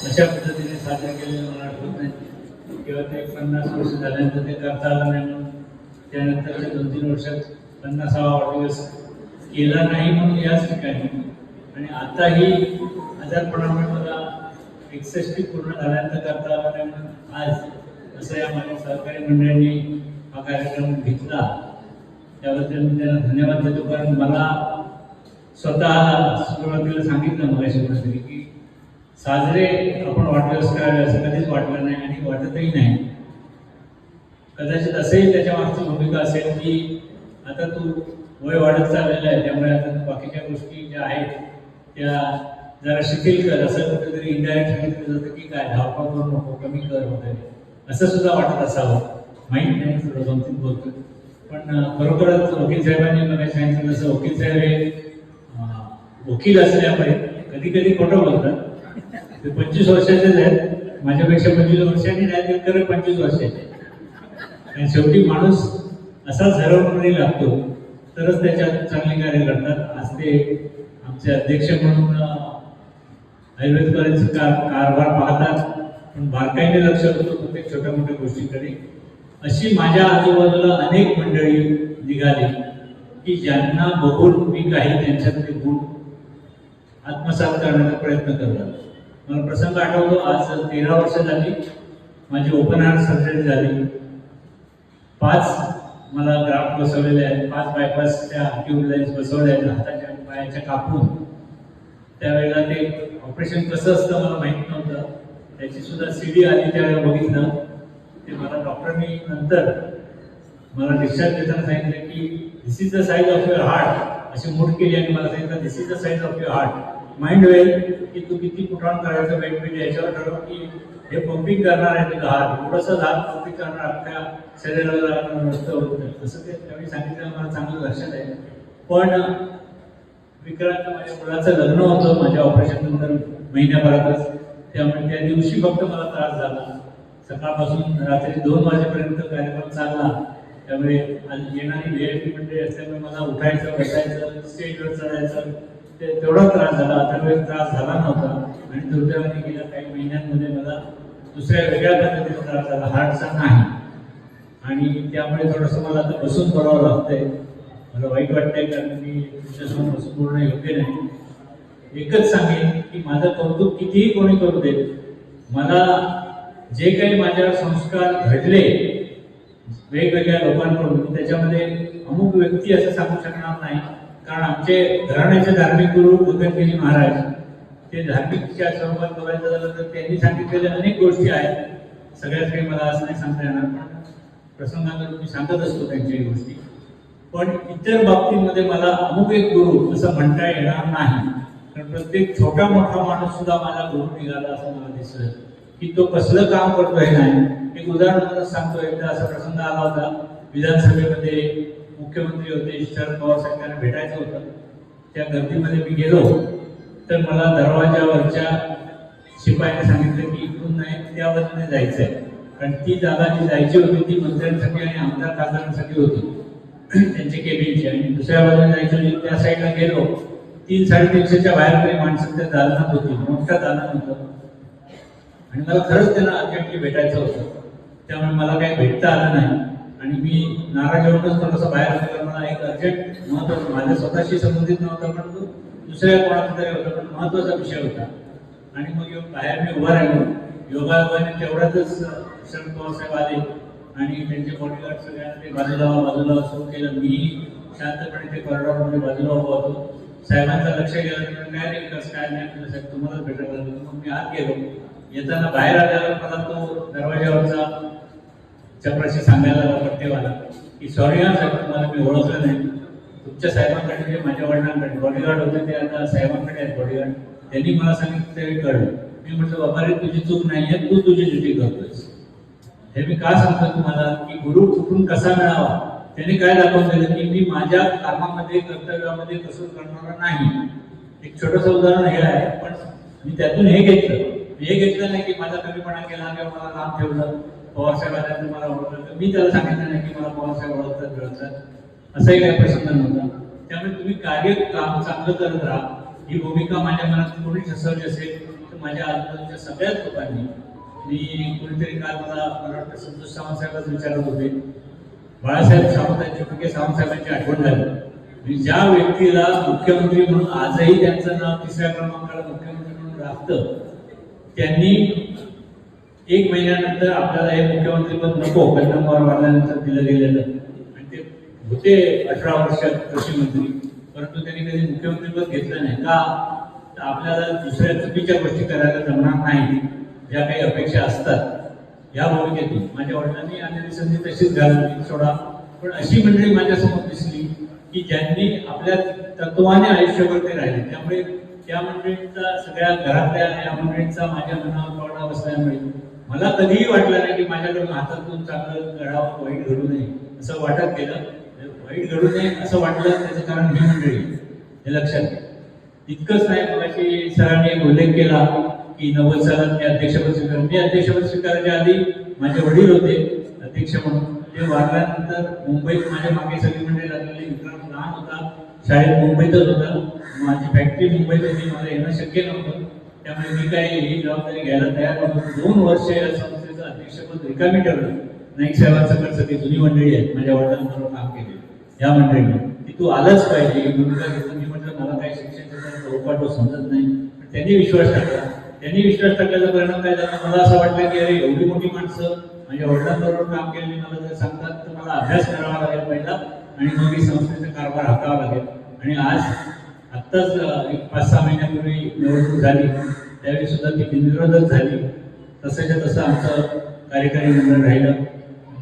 अशा पद्धतीने साजरे केलेलं मला आठवत नाही किंवा ते 50 वर्ष झाल्यानंतर ते करता आलं नाही म्हणून त्यानंतरच्या 2-3 वर्षात 50वा वाढदिवस केला नाही म्हणून याच ठिकाणी आणि आताही आजारपणामुळे मला 61 पूर्ण झाल्यानंतर करता आलं नाही म्हणून आज असं या माझ्या सहकारी मंडळींनी हा कार्यक्रम घेतला त्याबद्दल मी त्यांना धन्यवाद देतो. कारण मला स्वतः सुरुवातीला सांगितलं मगाशी कुठेतरी की साजरे आपण वाढदिवस करावे असं कधीच वाटलं नाही आणि वाटतही नाही. कदाचित असंही त्याच्या मागची भूमिका असेल की आता तू वय वाढत चाललेलं आहे त्यामुळे आता बाकीच्या गोष्टी ज्या आहेत त्या जरा शिथिल कर असं कुठेतरी इंडायरेक्ट सांगितलं जातं की काय धावपळ करू नको कमी कर वगैरे असं सुद्धा वाटत असावं. माहीत नाही थोडं गमतीत बोलतो पण खरोखरच वकील साहेबांनी मला सांगितलं तसं वकील साहेब हे वकील असल्यामुळे कधी कधी खोटं बोलतात. ते 25 वर्षाचेच आहेत माझ्यापेक्षा 25 वर्षांनी नाही ते खरं 25 वर्षाचे आणि शेवटी माणूस असा झरवण्यामध्ये लागतो तरच त्याच्यात चांगली कार्य करतात. आज ते आमचे अध्यक्ष म्हणून आयुर्वेद कॉलेजचा कारभार पाहतात पण बारकाईने लक्ष होतं प्रत्येक छोट्या मोठ्या गोष्टीकडे. अशी माझ्या आजूबाजूला अनेक मंडळी निघाली की ज्यांना बघून मी काही त्यांच्यातले गुण आत्मसात करण्याचा प्रयत्न करतात. मला प्रसंग आठवतो आज 13 वर्ष झाली माझी ओपन हार्ट सर्जरी झाली. 5 मला ग्राफ्ट बसवलेले आहेत 5 बायपासच्या ट्यूबलाईन्स बसवल्या आहेत हाताच्या पायाच्या कापून. त्यावेळेला ते ऑपरेशन कसं असतं मला माहीत नव्हतं. त्याची सुद्धा CD आली त्यावेळेला बघितलं. ते मला डॉक्टरनी नंतर मला डिस्चार्ज देताना सांगितलं की this is the size of your heart अशी मूठ केली आणि मला सांगितलं this is the size of your heart. Mind well की तू किती पुटॉन करायचं वेट याच्यावर ठरव की हे पंपिंग करणार आहे तुझं हात थोडंसं हात पंपिंग करणार अख्ख्या शरीराला नसतं होतं असं ते त्यावेळी सांगितलं मला चांगलं लक्षात आहे. पण विक्रांत माझ्या मुलाचं लग्न होतं माझ्या ऑपरेशन नंतर महिन्याभरातच त्यामुळे त्या दिवशी फक्त मला त्रास झाला. सकाळपासून रात्री 2 वाजेपर्यंत कार्यक्रम चालला त्यामुळे येणारी VIP मंडळी असल्यामुळे मला उठायचं बसायचं स्टेजवर चढायचं तेवढा त्रास झाला. आता वेळ त्रास झाला नव्हता आणि दुर्दैवाने गेल्या काही महिन्यांमध्ये मला दुसऱ्या वेगळ्या पद्धतीचा त्रास झाला हार्टचा नाही आणि त्यामुळे थोडंसं मला आता बसून पडावं लागतंय. मला वाईट वाटतंय कारण मी तुमच्यासमोर बसून बोलणं योग्य नाही. एकच सांगेन की माझं कौतुक कितीही कोणी करू दे मला जे काही माझ्यावर संस्कार घडले वेगवेगळ्या लोकांकडून त्याच्यामध्ये अमुक व्यक्ती असं सांगू शकणार नाही. कारण आमचे घराण्याचे धार्मिक गुरु बुद्धगिरी महाराज ते धार्मिकच्या स्वरूपात बघायचं झालं तर त्यांनी सांगितलेल्या अनेक गोष्टी आहेत. सगळ्याच काही मला असं नाही सांगता येणार पण प्रसंगांवर मी सांगत असतो त्यांच्याही गोष्टी. पण इतर बाबतीमध्ये मला अमुक एक गुरु असं म्हणता येणार नाही. कारण प्रत्येक छोटा मोठा माणूस सुद्धा माझा गुरु निघाला असं मला दिसलं की तो कसलं काम करतोय नाही. एक उदाहरण सांगतो. एकदा असा प्रसंग आला होता विधानसभेमध्ये मुख्यमंत्री होते शरद पवार साहेबांना भेटायचं होतं. त्या गर्दीमध्ये मी गेलो तर मला दरवाजावरच्या शिपायाने सांगितलं की इकडून नाही त्या बाजूने जायचं आहे कारण ती जागा जी जायची होती ती मंत्र्यांसाठी आणि आमदार खासदारांसाठी होती त्यांचे केबिनची आणि दुसऱ्या बाजूने जायची होती त्या साईडला गेलो 300-350च्या बाहेर काही माणसं त्या दालनात होती मोठं दालन होतं आणि मला खरंच त्यांना अर्जंटली भेटायचं होतं. त्यामुळे मला काही भेटता आलं नाही आणि मी नाराज होऊनच थोडंसं बाहेर होतो. मला एक अर्जंट महत्त्वाचं माझ्या स्वतःशी संबंधित नव्हता पण दुसऱ्या कोणाचा तरी होता पण महत्त्वाचा विषय होता आणि मग येऊन बाहेर मी उभा राहिलो. योगायोगाने तेवढ्यातच शरद पवार साहेब आले आणि त्यांचे बॉडीगार्ड सगळ्यांना ते बाजूला सुरू केलं. मीही शांतपणे ते कॉरिडॉरमध्ये बाजूला उभा होतो. साहेबांचं लक्ष गेलं काय नाही कसं काय नाही केलं साहेब तुम्हालाच भेटायला लागलं. मग मी आत गेलो. येताना बाहेर आल्यावर मला तो दरवाजावरचा चपराशी सांगायला पट्टेवाला की सॉरी हा साहेब तुम्हाला मी ओळखलं नाही. तुमच्या साहेबांकडे जे माझ्या वडिलांकडे बॉडीगार्ड होते ते आता साहेबांकडे आहेत बॉडीगार्ड. त्यांनी मला सांगितलं ते कळलं. मी म्हटलं बाबा रे तुझी चूक नाही आहे तू तुझी ड्युटी करतोयस. हे मी का सांगतो तुम्हाला की गुरु कुठून कसा मिळावा त्यांनी काय दाखवून दिलं की मी माझ्या कामामध्ये कर्तव्यामध्ये कसूर करणारा नाही. एक छोटंसं उदाहरण हे आहे पण मी त्यातून हे घेतलं नाही की माझा कमीपणा केला किंवा मला लांब ठेवलं. पवार साहेबांनी मला ओळखलं तर मी त्याला सांगितलं नाही की मला पवार साहेब ओळखतात असंही काही प्रसंग नव्हता. त्यामुळे तुम्ही काम चांगलं करत राहा ही भूमिका माझ्या मनात कोणी ठसवली असेल तर माझ्या आजूबाजूच्या सगळ्याच लोकांनी, मी कोणीतरी काल मला वाटतं संतोष सावंत साहेबच विचारत होते, बाळासाहेब सावंतांची पी के सावंत साहेबांची आठवण झाली. ज्या व्यक्तीला मुख्यमंत्री म्हणून आजही त्यांचं नाव 3ऱ्या क्रमांकाला मुख्यमंत्री म्हणून राहतं, त्यांनी 1 महिन्यानंतर आपल्याला हे मुख्यमंत्रीपद नको, कन्नमवार वाढल्यानंतर दिलं गेलेलं, आणि ते होते 18 वर्षात कृषी मंत्री, परंतु त्यांनी कधी मुख्यमंत्रीपद घेतलं नाही. का? तर आपल्याला दुसऱ्या चुकीच्या गोष्टी करायला जमणार नाही, ज्या काही अपेक्षा असतात. या भूमिकेतून माझ्या वडिलांनी आलेली संधी तशीच घालवली सोडा, पण अशी मंडळी माझ्यासमोर दिसली की ज्यांनी आपल्या तत्वाने आयुष्यभर ते राहिले. त्यामुळे त्या मंडळींचा, सगळ्या घरातल्या या मंडळींचा माझ्या मनावर पडा बसल्यामुळे मला कधीही वाटलं नाही की माझ्याकडून हातातून चांगलं घडावं, वाईट घडू नये असं वाटत गेलं. वाईट घडू नये असं वाटलं, त्याचं कारण ही मंडळी, हे लक्षात घ्या. इतकंच नाही, मगाशी सरांनी एक उल्लेख केला की 90 सालात मी अध्यक्षपद स्वीकारलं. मी अध्यक्षपद स्वीकारायच्या आधी माझे वडील होते अध्यक्ष म्हणून. ते वारल्यानंतर मुंबईत माझ्या मागे सगळी मंडळी लागलेली. विक्रम लहान होता, शाळेत मुंबईतच होता, माझी फॅक्टरी मुंबईत होती, मला येणं शक्य नव्हतं. त्यामुळे मी काही ही जबाबदारी घ्यायला तयार नव्हतो. 2 वर्ष या संस्थेचं अध्यक्षपद रिकामी ठेवलं. नाईक साहेबांसकट सगळी जुनी मंडळी आहेत, माझ्या वडिलांबरोबर काम केले या मंडळीने, की तू आलंच पाहिजे ही भूमिका घेतली. मी म्हटलं मला काही शिक्षण क्षेत्रात समजत नाही, पण त्यांनी विश्वास टाकला. त्यांनी विश्वास टाकल्याचा परिणाम काय झाला, मला असं वाटलं की अरे एवढी मोठी माणसं माझ्या वडिलांबरोबर काम केलेली मला जर सांगतात तर मला अभ्यास करावा लागेल पहिला, आणि मग ही संस्थेचा कारभार हातावा लागेल. आणि आज आत्ताच 5-6 महिन्यापूर्वी निवडणूक झाली, त्यावेळी सुद्धा ती बिनविरोधच झाली. तसंच्या तसं आमचं कार्यकारी मंडळ राहिलं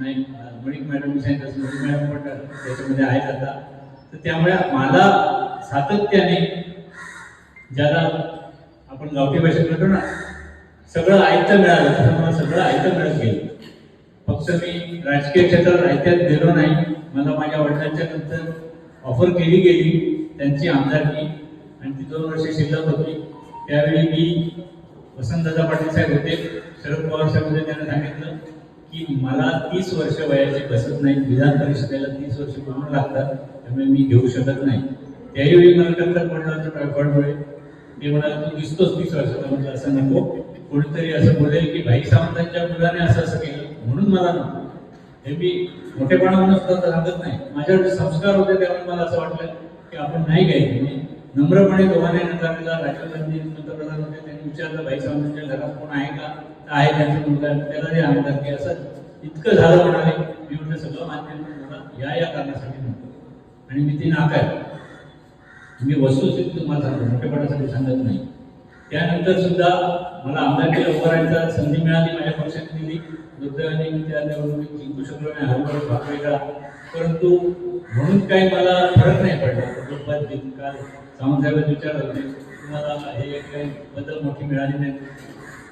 नाही. मणिक मॅडमनी सांगितलं तसं मणिक मॅडम पण त्याच्यामध्ये आहेत आता. तर त्यामुळे मला सातत्याने, ज्याला आपण गावठी भाषेत म्हणतो ना, सगळं आयतं मिळालं, तसं मला सगळं आयतं मिळत गेलं. फक्त मी राजकीय क्षेत्रात आयत्यात गेलो नाही. मला माझ्या वडिलांच्या नंतर ऑफर केली गेली त्यांची आमदारकी, आणि ती 2 वर्ष शिल्लक होती. त्यावेळी मी वसंतदादा पाटील साहेब होते, शरद पवार साहेब होते, त्यांना सांगितलं की मला 30 वर्ष वयाची बसत नाही, विधान परिषदेला 30 वर्ष पूर्ण लागतात, त्यामुळे मी घेऊ शकत नाही. त्यावेळी मला टक्कर पडलं होतं टायफॉइडमुळे. ते म्हणाले तू दिसतोस 30 वर्षाचा. म्हटलं असं नको, कोणीतरी असं बोलेल की भाई सावंतांच्या मुलाने असं असं केलं म्हणून मला नको. हे मी मोठेपणा म्हणून सुद्धा सांगत नाही, माझ्याकडे संस्कार होते त्यामुळे मला असं वाटलं की आपण नाही घ्यायचं. मी नम्रपणे दोघांनी नकार दिला. राजीव गांधी पंतप्रधान होते, त्यांनी विचारलं भाई सावंतांच्या घरात कोण आहे का, तर आहे त्यांचा मुलगा, त्याला जे आमदार की असं इतकं झालं म्हणाले. मी म्हटलं सगळं मान्य, मला या कारणासाठी नको, आणि मी ती नाकारली. मी वस्तुस्थिती तुम्हाला सांगतो, मोठेपणासाठी सांगत नाही. त्यानंतर सुद्धा मला आमदारकीला उभं राहायचा संधी मिळाली, माझ्या पक्षाने दिली. दुर्दैवाने मी त्या निवडणुकीत जिंकू शकलो नाही, हरभर भाकरीला. परंतु म्हणून काही मला फरक नाही पडला. काल सावंतसाहेब विचारत होते तुम्हाला हे काही बदल मोठी मिळाली नाही.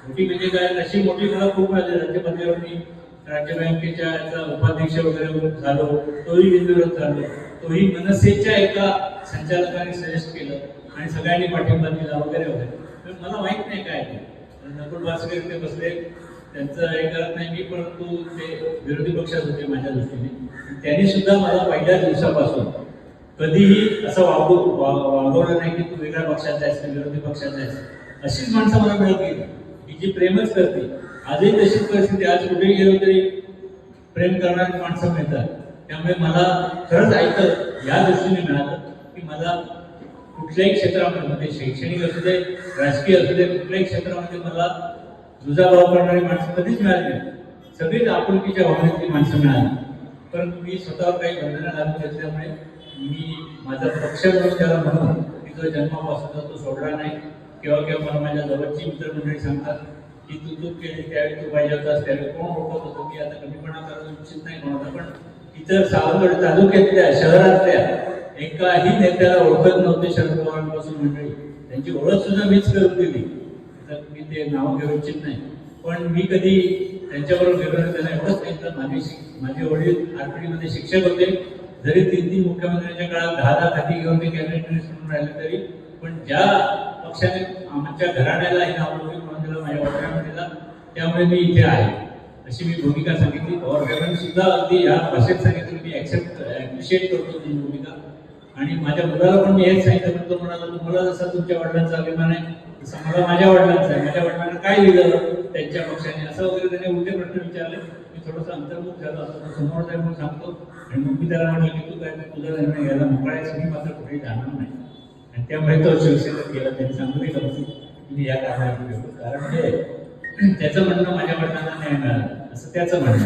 मोठी म्हणजे काय, अशी मोठी मला खूप मिळाली. राज्यपातळीवर मी राज्य बँकेच्या उपाध्यक्ष वगैरे झालो, तोही बिनविरोध झालो. तोही मनसेच्या एका संचालकाने सजेस्ट केलं आणि सगळ्यांनी पाठिंबा दिला वगैरे वगैरे. मला माहित नाही काय ते नकुल वासकर ते बसले, त्यांचं हे करत नाही मी, परंतु ते विरोधी पक्षात होते माझ्या दृष्टीने. त्यांनी सुद्धा मला पहिल्या दिवसापासून कधीही असं वागवलं नाही की तू वेगळ्या पक्षाचा आहेस, विरोधी पक्षाचा आहेस. अशीच माणसं मला मिळत गेली की जी प्रेमच करते. आजही तशीच परिस्थिती, आज कुठेही गेलो तरी प्रेम करणारी माणसं मिळतात. त्यामुळे मला खरंच ऐकत या दृष्टीने मिळालं की मला कुठल्याही क्षेत्रामध्ये, शैक्षणिक असू दे, राजकीय असू दे, कुठल्याही क्षेत्रामध्ये मला दुजाभाव करणारी माणसं कधीच मिळाली नाही. सगळीच आपुलकीच्या भावनेतली माणसं मिळाली. परंतु मी स्वतःवर काही बंधनं घालून घेतल्यामुळे मी माझा पक्ष म्हणून त्याला म्हणून की जो जन्मापासून तो सोडला नाही. किंवा मला माझ्या जवळची मित्रमंडळी सांगतात की तू चूक केली, त्यावेळी तू पाहिजे होतास, त्यावेळी कोण ओळखत होतो की आता कमीपणा करायला इच्छित नाही कोणाचा. पण इतर सावंतवाडी तालुक्यातल्या, शहरातल्या एकाही नेत्याला ओळखत नव्हते शरद पवारांपासून मंडळी. त्यांची ओळख सुद्धा मीच करून दिली. मी ते नाव घेऊ इच्छित नाही, पण मी कधी त्यांच्याबरोबर गेलो नाही. त्यांना एवढंच सांगितलं, माझे वडील आरपीडीमध्ये शिक्षक होते. जरी 3 मुख्यमंत्र्यांच्या काळात 10 खाती घेऊन ते कॅबिनेट मिनिस्टर म्हणून राहिले तरी, पण ज्या पक्षाने आमच्या घराण्याला हे नाव म्हणून दिलं, माझ्या वडिलांना दिला, त्यामुळे मी इथे आहे, अशी मी भूमिका सांगितली. पवार साहेबांनी सुद्धा अगदी या भाषेत सांगितलं, मी ॲप्रिशिएट करतो ती भूमिका. आणि माझ्या मुलाला पण मी हेच सांगितलं, तो म्हणाला तुम्हाला जसा तुमच्या वडिलांचा अभिमान आहे तसं मला माझ्या वडिलांचं आहे, माझ्या वडिलांना काय दिलं त्यांच्या पक्षाने असं वगैरे त्याने उलटे प्रश्न विचारले. मी थोडंसं अंतर्मुख झालो, असं समोर जाईल म्हणून सांगतो. आणि मग मी त्याला म्हटलं की तू काय तुझा निर्णय घ्यायला मोकळा आहेस, मी मात्र कुठेही जाणार नाही. आणि त्यामुळे तो शिवसेनेत गेला. त्यांनी सांगितलं की मी या कारणाने गेलो, कारण ते त्याचं म्हणणं माझ्या वडिलांना न्याय मिळाला असं त्याचं म्हणणं.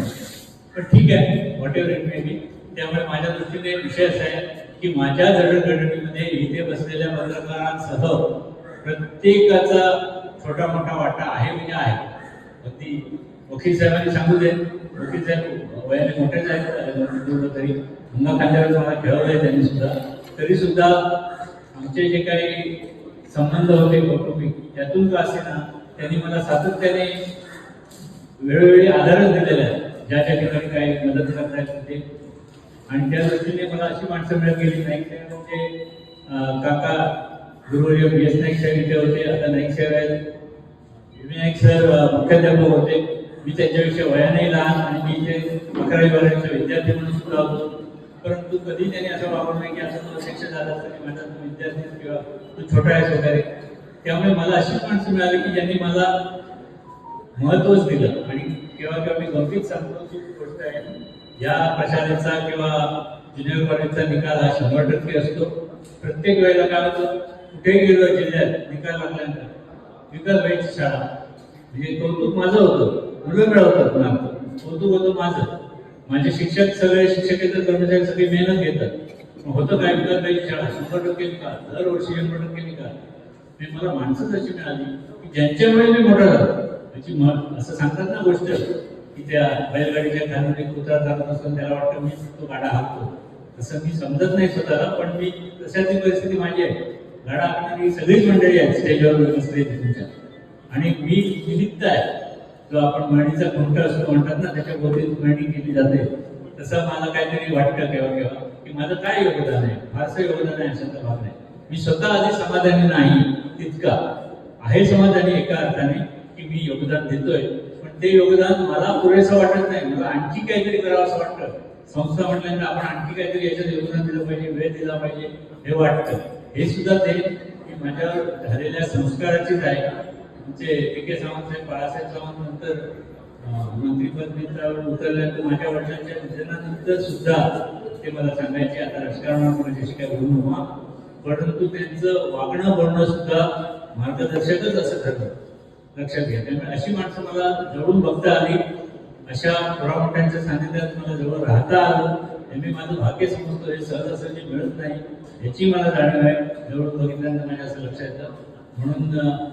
पण ठीक आहे, what ever it may be. त्यामुळे माझ्या दृष्टीने विषय असा आहे की माझ्या जडणघडणीमध्ये इथे बसलेल्या पत्रकारांसह प्रत्येकाचा छोटा मोठा वाटा आहे म्हणजे आहे. अगदी वकील साहेबांनी सांगू दे, वकील साहेब वयाने मोठेच आहेत, तरी अंगा खांद्यावर मला खेळवलंय त्यांनी सुद्धा. तरी सुद्धा आमचे जे काही संबंध होते कौटुंबिक, त्यातून का असे ना त्यांनी मला सातत्याने वेळोवेळी आधारच दिलेला आहे, ज्या ज्या ठिकाणी काही मदत करता येत होते. आणि त्या दृष्टीने मला अशी माणसं मिळत गेली. नाईक साहेब म्हणजे काका गुरुवर्य PS नाईक साहेब इथे होते, आता नाईक साहेब आहेत. विनायक सर मुख्याध्यापक होते. मी त्यांच्यापेक्षा वयाने लहान आणि मी इथे 11वी 12वीचा विद्यार्थी म्हणून सुद्धा होतो. परंतु कधी त्यांनी असं वापरलं नाही की असं तुला शिक्षण झालं तरी माझा तू विद्यार्थी किंवा तू छोटा आहेस वगैरे. त्यामुळे मला अशीच माणसं मिळाली की ज्यांनी मला महत्वच दिलं. आणि केव्हा केव्हा मी गमतीत सांगतो की गोष्ट आहे, या प्रशालेचा किंवा ज्युनियर कॉलेजचा निकाल हा 100% असतो. प्रत्येक वेळेला काय होतं, कुठेही गेलो जिल्ह्यात निकाल लागल्यानंतर विकास व्हायची शाळा म्हणजे कौतुक माझं होतं, मुलं मिळवतात ना, कौतुक होतं माझं. माझे शिक्षक सगळे शिक्षकेतर कर्मचारी सगळी मेहनत घेतात. होतं काय, विकास व्हायची शाळा 100% निकाल, दरवर्षी 100% निकाल. मला माणसंच अशी मिळाली की ज्यांच्यामुळे मी मोठा झालो. त्याची असं सांगतात ना गोष्ट की त्या बैलगाडीच्या खाली कुत्रा चालत असून त्याला वाटतं मी तो गाडा हाकतो. तसं मी समजत नाही स्वतःला, पण मी तशाची परिस्थिती माझी आहे. गाडा हाकणारी सगळीच मंडळी आहेत स्टेजवर बसले तुमच्या, आणि मी निमित्त आहे. जो आपण मळणीचा खुंट असतो म्हणतात ना, त्याच्या भोवती मळणी केली जाते. तसं मला काहीतरी वाटतं केव्हा केव्हा की माझं काय योगदान आहे. फारसं योगदान आहे अशाचा भाग नाही. मी स्वतः आधी समाधानी नाही तितका आहे समाधानी एका अर्थाने की मी योगदान देतोय, पण ते योगदान मला पुरेसं वाटत नाही. मला आणखी काहीतरी करावं असं वाटतं. संस्था म्हटल्यानंतर आपण आणखी काहीतरी याच्यात योगदान दिलं पाहिजे, वेळ दिला पाहिजे हे वाटतं. हे सुद्धा ते की माझ्यावर झालेल्या संस्काराचीच आहे. आमचे PK सावंत साहेब, बाळासाहेब सावंत नंतर मंत्रिपद उतरल्यानंतर माझ्या वडिलांच्या निधनानंतर सुद्धा ते मला सांगायचे आता राजकारणात माझ्याशी काय बोलू नका, परंतु त्यांचं वागणं बोलणं सुद्धा मार्गदर्शकच असं ठरलं, लक्षात घ्या. त्यामुळे अशी माणसं मला जवळून बघता आली, अशा थोरामोठ्यांच्या सानिध्यात मला जवळ राहता आलं. हे मी माझं भाग्य समजतो. हे सहजासहजी मिळत नाही याची मला जाणीव आहे. जवळून बघितल्यानंतर माझ्या असं लक्षात येतं. म्हणून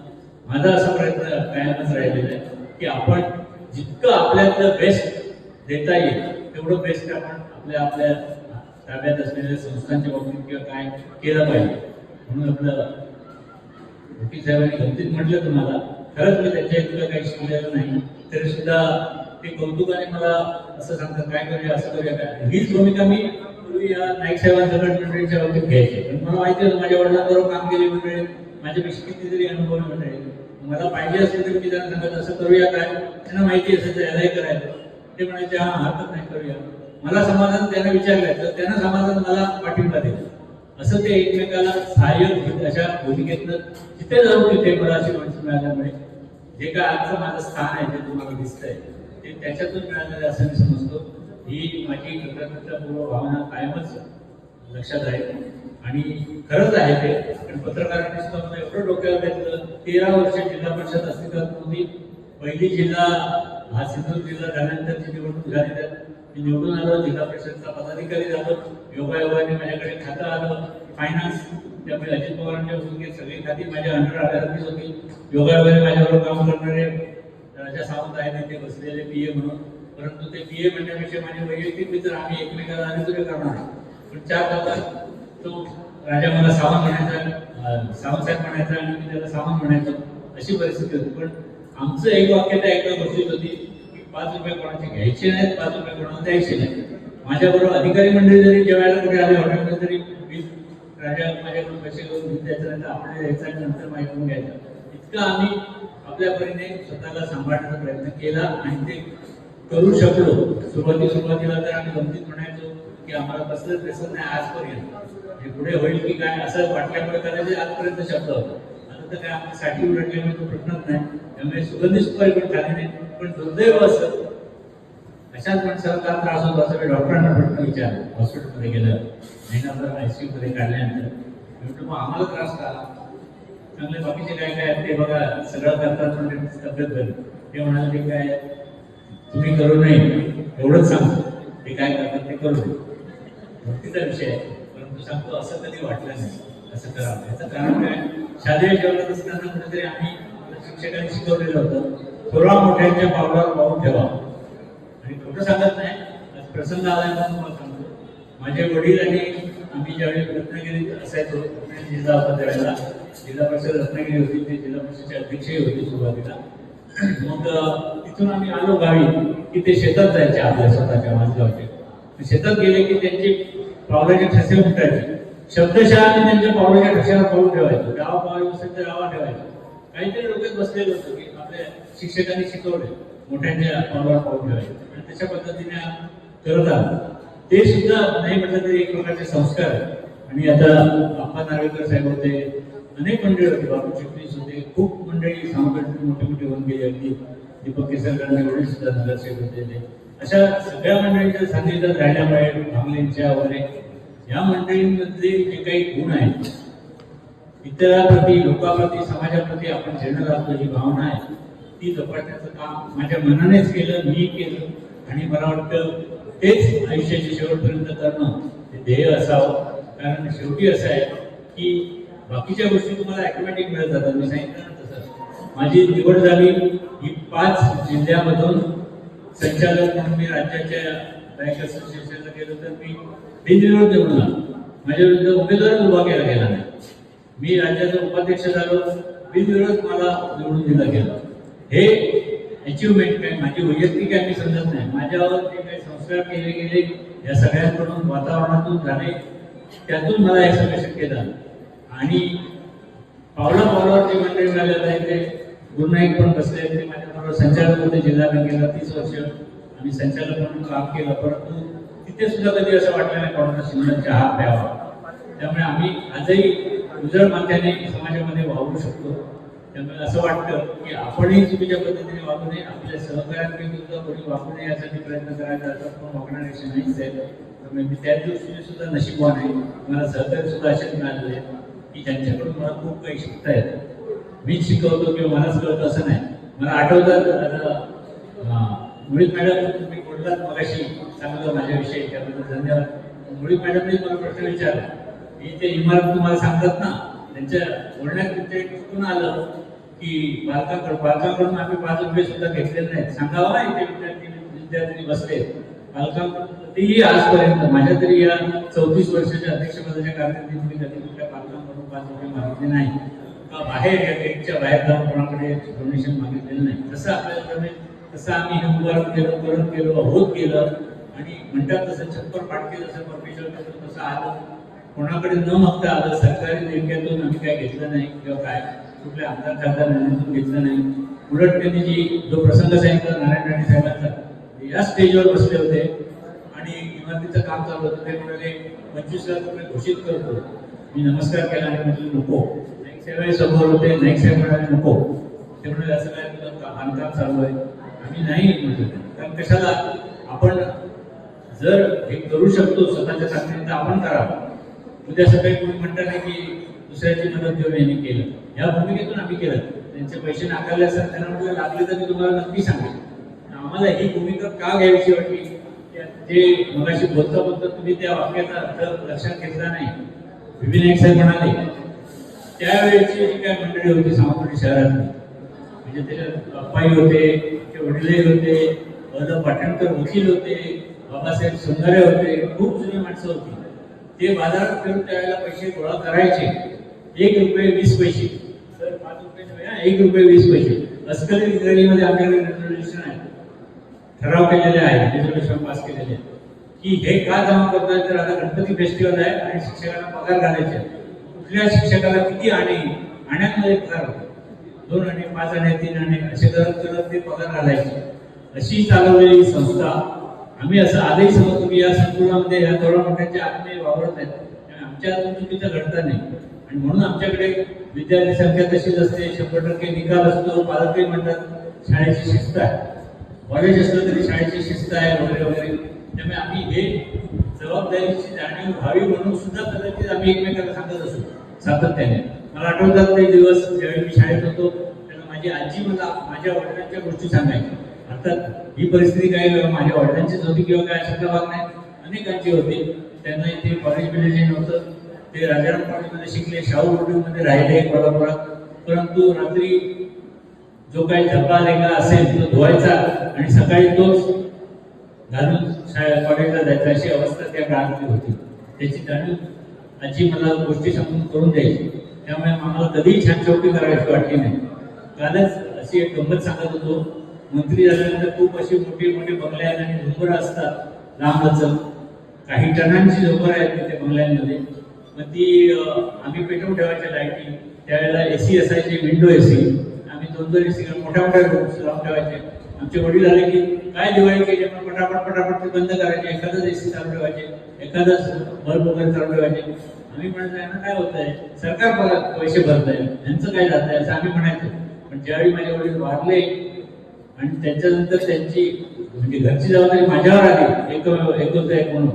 माझा असा प्रयत्न कायमच राहिलेला आहे की आपण जितकं आपल्यातलं बेस्ट देता येईल तेवढं बेस्ट आपण आपल्या आपल्या ताब्यात असलेल्या संस्थांच्या बाबतीत किंवा काय केलं पाहिजे. म्हणून आपलं वकील साहेबांनी गमतीत म्हटलं तुम्हाला, खरंच मी त्यांच्या इतकं काही शिकलेलं नाही, तरी सुद्धा ते कौतुकाने मला असं सांगतात काय करूया असं करूया काय. हीच भूमिका मी पूर्वी या नाईक साहेबांसकट मंडळीच्या बाबतीत घ्यायची. पण मला माहिती होतं माझ्या वडिलांबरोबर काम केले मंडळी, माझ्यापेक्षा कितीतरी अनुभवी मंडळी. मला पाहिजे असेल तर मी त्यांना सांगत असं करूया काय, त्यांना माहिती असेल तर यालाही करायचं. ते म्हणायचे हा हरकत नाही करूया. मला समाधान त्यांना विचारलं तर त्यांना समाधान मला पाठिंबा दिला. असं ते एकमेकाला सहाय्यक अशा भूमिकेतनं तिथे जाऊन तिथे मला अशी माणसं मिळाल्यामुळे जे काय आजचं माझं स्थान आहे जे तुम्हाला दिसतंय ते त्याच्यातून मिळालेलं असं मी समजतो. ही माझी कृतज्ञतापूर्व भावना कायमच लक्षात आहे आणि खरंच आहे ते. पण पत्रकारांनी सुद्धा मला एवढं डोक्यावर घेतलं. 13 वर्ष जिल्हा परिषद अस्तित्वात नव्हती. पहिली जिल्हा हा सिंधुदुर्ग जिल्हा झाल्यानंतरची निवडणूक झाली. त्यात मी निवडून आलो, जिल्हा परिषदचा पदाधिकारी झालो. योगायोगाने माझ्याकडे खातं आलं फायनान्स. त्यामुळे अजित पवारांच्या मुलगी सगळी खाती माझ्या अंडर आधारातच होती. योगायोगाने माझ्याबरोबर काम करणारे राजा सावंत आहेत तिथे बसलेले PA म्हणून. परंतु ते PA म्हणण्यापेक्षा माझे वैयक्तिक मित्र, आम्ही एकमेकाला अनुसरण करणार. पण 4 तासात तो राजा मला सावंत म्हणायचा, सावंत साहेब म्हणायचा आणि मी त्याला सावंत म्हणायचो. अशी परिस्थिती होती. पण आमचं एक वाक्य त्या एका गोष्टीत होती की 5 रुपये कोणाचे घ्यायचे नाहीत, 5 रुपये कोणाला द्यायचे नाहीत. माझ्याबरोबर अधिकारी मंडळी जरी जेवायला कुठे आले हॉटेलमध्ये तरी मी राजा माझ्याकडून पैसे घेऊन द्यायचं नाही तर आपल्याला यायचं आणि नंतर माझ्याकडून घ्यायचं. इतकं आम्ही आपल्या परीने स्वतःला सांभाळण्याचा प्रयत्न केला आणि ते करू शकलो. सुरुवातीला तर आम्ही गमतीत म्हणायचो की आम्हाला कसलंच व्यसन नाही आजपर्यंत. हे पुढे होईल की काय असं वाटल्यामुळे करायचे आजपर्यंत शब्द होता. आता आता काय आम्ही साठी उलटल्यामुळे तो प्रश्नच नाही, त्यामुळे सुगंधी सुपारी पण खाली नाही. पण दुर्दैव असं अशाच माणसाला का त्रास होतो असं मी डॉक्टरांना प्रश्न विचारला. हॉस्पिटलमध्ये गेलं, महिनाभर ICU मध्ये काढल्यानंतर म्हटलं मग आम्हाला त्रास का, चांगले बाकीचे काय काय ते बघा सगळं करतात पण त्यांची तब्येत बरी. ते म्हणाले ते काय तुम्ही करू नये एवढंच सांगतो, ते काय करतात ते करू नये, भक्तीचा विषय आहे. परंतु सांगतो असं कधी वाटलं नाही असं करावं. याचं कारण काय, शालेय जीवनात असताना कुठेतरी आम्ही शिक्षकांनी शिकवलेलं होतं, थोडा मोठ्यांच्या पावलावर पाऊल ठेवा. आणि खोटं सांगत नाही, आज प्रसंग आलाय म्हणून मला सांगतो. माझे वडील आणि आम्ही ज्यावेळी रत्नागिरीत असायचो, रत्नागिरी जिल्हा होता त्यावेळेला, जिल्हा परिषद रत्नागिरी होती, ते जिल्हा परिषदेचे अध्यक्षही होते सुरुवातीला. मग तिथून आम्ही आलो गावी की ते शेतात जायचे आपल्या स्वतःच्या माझगावचे. शेतात गेले की त्यांचे पावलाचे ठसे उमटायचे, शब्दशः आम्ही त्यांच्या पावलाच्या ठशावर पाऊल ठेवायचो. गाव पाव असेल तर गावा ठेवायचं. काहीतरी डोक्यात बसलेलं होतं की आपल्या शिक्षकांनी शिकवले मोठ्यांच्या पावलावर पाऊल ठेवायचं, आणि तशा पद्धतीने करत आलो. ते सुद्धा नाही म्हटलं तरी एक प्रकारचे संस्कार. आणि आता अप्पा नार्वेकर साहेब होते, अनेक मंडळी होती, बापू चिटणीस होते, खूप मंडळी सामाजिक मोठी मोठी होऊन गेली. अगदी दीपक केसरकरांना वडील सुद्धा नगरसेवक होते ते. अशा सगळ्या मंडळींच्या सान्निध्यात राहिल्यामुळे भांगलेंच्या वगैरे या मंडळींमधले जे काही गुण आहेत, इतरांप्रती, लोकांप्रती, समाजाप्रती आपण झेंडा लावतो ही भावना आहे, ती जपण्याचं काम माझ्या मनानेच केलं, मी केलं. आणि मला वाटतं तेच आयुष्याच्या शेवटपर्यंत करणं हे ध्येय असावं. कारण शेवटी असं आहे की बाकीच्या गोष्टी तुम्हाला ऑटोमॅटिक मिळत जातात. मी सांगितलं ना तसं माझी निवड झाली ही 5 जिल्ह्यामधून संचालक म्हणून. मी राज्याच्या बँक असोसिएशनला गेलो तर मी बिनविरोध निवडून आलो. माझ्या विरुद्ध उमेदवार उभा केला गेला नाही. मी राज्याचा उपाध्यक्ष झालो, बिनविरोध मला निवडून दिला गेला. हे अचिव्हमेंट काय माझी वैयक्तिक काय मी समजत नाही. माझ्यावर जे काही संस्कार केले गेले या सगळ्यांकडून, वातावरणातून झाले, त्यातून मला हे सगळं शक्य झालं. आणि पावला पावलावर जे मंडळी मिळालेलं आहे ते गुरुनाईक पण बसले, ते माझ्याबरोबर संचालक होते जिल्हा बँकेला 30 वर्ष आम्ही संचालक म्हणून काम केलं. परंतु तिथे सुद्धा कधी असं वाटलं नाही कोणाचा शिंदे चहा प्यावा. त्यामुळे आम्ही आजही उजळ माथ्याने समाजामध्ये वावरू शकतो. त्यामुळे असं वाटतं की आपणही चुकीच्या पद्धतीने वागू नये, आपल्या सहकार्यांपैकी सुद्धा कोणी वागू नये यासाठी प्रयत्न करायचा असतात, पण वागणारे असे नाहीच आहेत. त्यामुळे मी त्या दृष्टीने सुद्धा नशीबवान आहे. मला सहकारी सुद्धा असेच मिळालेले आहेत की ज्यांच्याकडून मला खूप काही शिकता येतं. मीच शिकवतो किंवा मलाच कळतं असं नाही. मला आठवतात मुळीत मॅडम तुम्ही बोललात मगाशी चांगलं माझ्याविषयी, त्याबद्दल धन्यवाद. मुळीत मॅडमने मला प्रश्न विचारला की ते इमारत तुम्हाला सांगतात ना, त्यांच्या बोलण्यात तुमच्या कुठून आलं की पालकांकडून आम्ही 5 रुपये सुद्धा घेतलेले नाहीत. सांगावं ना इथे विद्यार्थी बसले पालकांकडून. तेही आजपर्यंत माझ्या तरी या 34 वर्षाच्या अध्यक्षपदाच्या कारकिर्दीत मी कधी कुठल्या पालकांकडून 5 रुपये मागितले नाही, का बाहेर या गेटच्या बाहेर जाऊन कोणाकडे डोनेशन मागितलेलं नाही. जसं आपल्याला जमेल तसं आम्ही हे उभारून केलं, परत केलं, होत गेलं. आणि म्हणतात तसं छप्पर फाटके जसं परमेश्वर केलं तसं आलं. कोणाकडे न मागता आलं. सरकारी देणग्यातून आम्ही काय घेतलं नाही किंवा काय कुठल्या आमदार खासदार निधीतून घेतलं नाही. उलट त्यांनी जो प्रसंग सांगितला नारायण राणे साहेबांचा, या स्टेजवर बसले होते आणि इमारतीचं काम चालू होतं. ते म्हणाले 25 लाख रुपये घोषित करतो. मी नमस्कार केला आणि म्हटलं नको. नाईक साहेब समोर होते, नाईक साहेब म्हणाले नको. ते म्हणाले असं काय तुला बांधकाम चालू आहे. आम्ही नाही म्हटलं, कारण कशाला, आपण जर हे करू शकतो स्वतःच्या ताकदीने तर आपण करावं. उद्या सकाळी कोणी म्हणतात नाही की दुसऱ्याची मदत घेऊन यांनी केलं. या भूमिकेतून आम्ही केलं. त्यांचे पैसे नाकारले असं त्यांना म्हटलं लागले तर मी तुम्हाला नक्की सांगेन. आम्हाला ही भूमिका का घ्यायची वाटली, जे मगाशी बोलता बोलता तुम्ही त्या वाक्याचा अर्थ लक्षात घेतला नाही. विपिन नाईक साहेब म्हणाले त्यावेळेची जी काय मंडळी होती सावंतवाडी शहरातली, म्हणजे त्याच्यात अप्पाई होते, ते वडीलही होते, पाटणकर वकील होते, बाबासाहेब सुंदरे होते, खूप जुनी माणसं होती. ते बाजारात फिरून त्यावेळेला पैसे गोळा करायचे. 1 रुपये 20 पैसे, तर 5 रुपये 1 रुपये 20 पैसे. अस्करी विद्यालयामध्ये आमच्याकडे रेझोल्युशन आहे, ठराव केलेले आहे, रेझोल्युशन पास केलेले आहे की हे का जमा करतोय, तर आता गणपती फेस्टिवल आहे आणि शिक्षकांना पगार घालायचे. कुठल्या शिक्षकाला किती आणे, आण्यांमध्ये पगार होतो, 2 आणे, 5 आणे, 3 आणे असे करत करत ते पगार घालायचे. अशी चालवलेली संस्था. आम्ही असं आजही समजतो की या संकुलामध्ये या थोड्या मोठ्यांच्या आत्मे वावरत आहेत. आमच्या चुकीचं घडतं नाही. आणि म्हणून आमच्याकडे विद्यार्थी संख्या तशीच असते, 100% निकाल असतो, पालकही म्हणतात शाळेची शिस्त आहे, कॉलेज असलं तरी शाळेची शिस्त आहे वगैरे वगैरे. त्यामुळे आम्ही हे जबाबदारीची जाणीव व्हावी म्हणून सुद्धा कदाचित आम्ही एकमेकांना सांगत असतो सातत्याने. मला आठवतात ते दिवस ज्यावेळी मी शाळेत होतो, तेव्हा माझी आजी मला माझ्या वडिलांच्या गोष्टी सांगायची. अर्थात ही परिस्थिती काही माझ्या वडिलांचीच होती किंवा काय अशा भाग नाही, अनेकांची होती. त्यांना इथे कॉलेज बिलेज नव्हतं, ते राजाराम कॉलेजमध्ये शिकले, शाहू रोडमध्ये राहिले कोल्हापुरात. परंतु रात्री जो काही डब्बा लेंगा असेल तो धुवायचा आणि सकाळी तोच घालून कॉलेजला जायचा, अशी अवस्था त्या काळातली होती. त्याची जाणीव आजी मला गोष्टी समजून करून द्यायची. त्यामुळे आम्हाला कधीही छान चौकी करायची वाटली नाही. कालच अशी एक गंमत सांगत होतो, मंत्री झाल्यानंतर खूप अशी मोठी मोठी बंगले आहेत आणि झुंबर असतात लांबच, काही टनांची झुंबर आहेत तिथे बंगल्यांमध्ये. मग ती आम्ही पेटवून ठेवायच्या लाईटी. त्यावेळेला एसी असायची, विंडो एसी. आम्ही 2-2 एसी मोठ्या मोठ्या रूम्स लावून ठेवायचे. आमचे वडील आले की काय दिवाळी केली, मग पटापट ते बंद करायचे, एखादंच एसी चालू ठेवायचे, एखादंच बल्ब वगैरे चालू ठेवायचे. आम्ही म्हणायचं यांना काय होत आहे, सरकार पैसे भरत आहे, यांचं काय जात आहे असं आम्ही म्हणायचो. पण ज्यावेळी माझे वडील वारले आणि त्याच्यानंतर त्यांची म्हणजे घरची जबाबदारी माझ्यावर आली, एक म्हणून,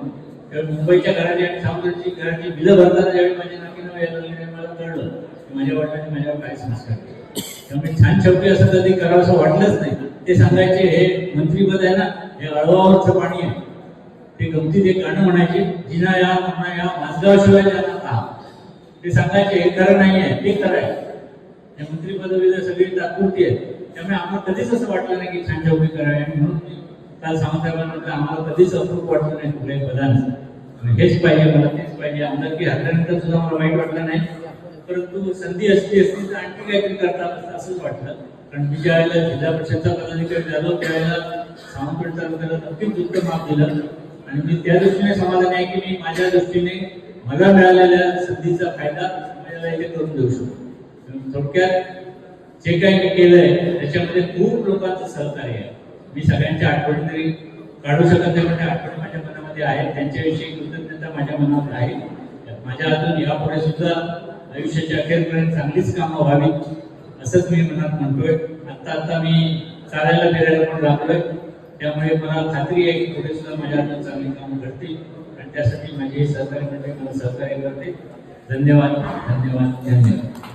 त्यावेळी मुंबईच्या घराची आणि सावंतवाडीची घराची बिलं भरताना ज्यावेळी माझ्या नाकीनं यायला लागली, मला कळलं की माझ्या वडिलांनी माझ्यावर काय संस्कार केले. त्यामुळे छान शेवटी असं कधी करावं असं वाटलंच नाही. ते सांगायचे हे मंत्रीपद आहे ना, हे अळवावरचं पाणी आहे. ते गमतीत एक गाणं म्हणायचे, जिना या म्हणा या माझगावशिवाय जाणार का. ते सांगायचे हे खरं नाही आहे, ते खरं आहे. हे मंत्री पदवीला सगळी तात्पुरती आहे. त्यामुळे आम्हाला कधीच असं वाटलं नाही की छान चौकी करावी. आणि म्हणून काल सावंतसाहेबांना आम्हाला कधीच अप्रूप वाटलं नाही कुठल्याही पदांचं. हेच पाहिजे, मला तेच पाहिजे. आमदारकी हरल्यानंतर सुद्धा मला वाईट वाटलं नाही. परंतु संधी असती तर आणखी काहीतरी करतात असंच वाटलं. कारण मी ज्या वेळेला जिल्हा परिषदचा पदाधिकारी झालो त्यावेळेला सावंतवाडी तालुक्याला नक्कीच उत्तम माप दिलं. आणि मी त्या दृष्टीने समाधानी आहे की मी माझ्या दृष्टीने मला मिळालेल्या संधीचा फायदा समाजाला इथे करून देऊ शकतो. थोडक्यात जे काही मी केलंय त्याच्यामध्ये खूप लोकांचं सहकार्य आहे. मी सगळ्यांच्या आठवणी तरी काढू शकत नाही, म्हणजे आठवणी माझ्या मनामध्ये आहेत. त्यांच्याविषयी कृतज्ञता माझ्या मनात आहे. माझ्या हातून यापुढे सुद्धा आयुष्याच्या अखेरपर्यंत चांगलीच कामं व्हावी असंच मी मनात म्हणतोय. आता मी चालायला फिरायला पण लागलोय. त्यामुळे मला खात्री आहे की पुढे सुद्धा माझ्या हातून चांगली कामं घडतील आणि त्यासाठी माझे सहकारी मंडळी मला सहकार्य करते. धन्यवाद धन्यवाद धन्यवाद.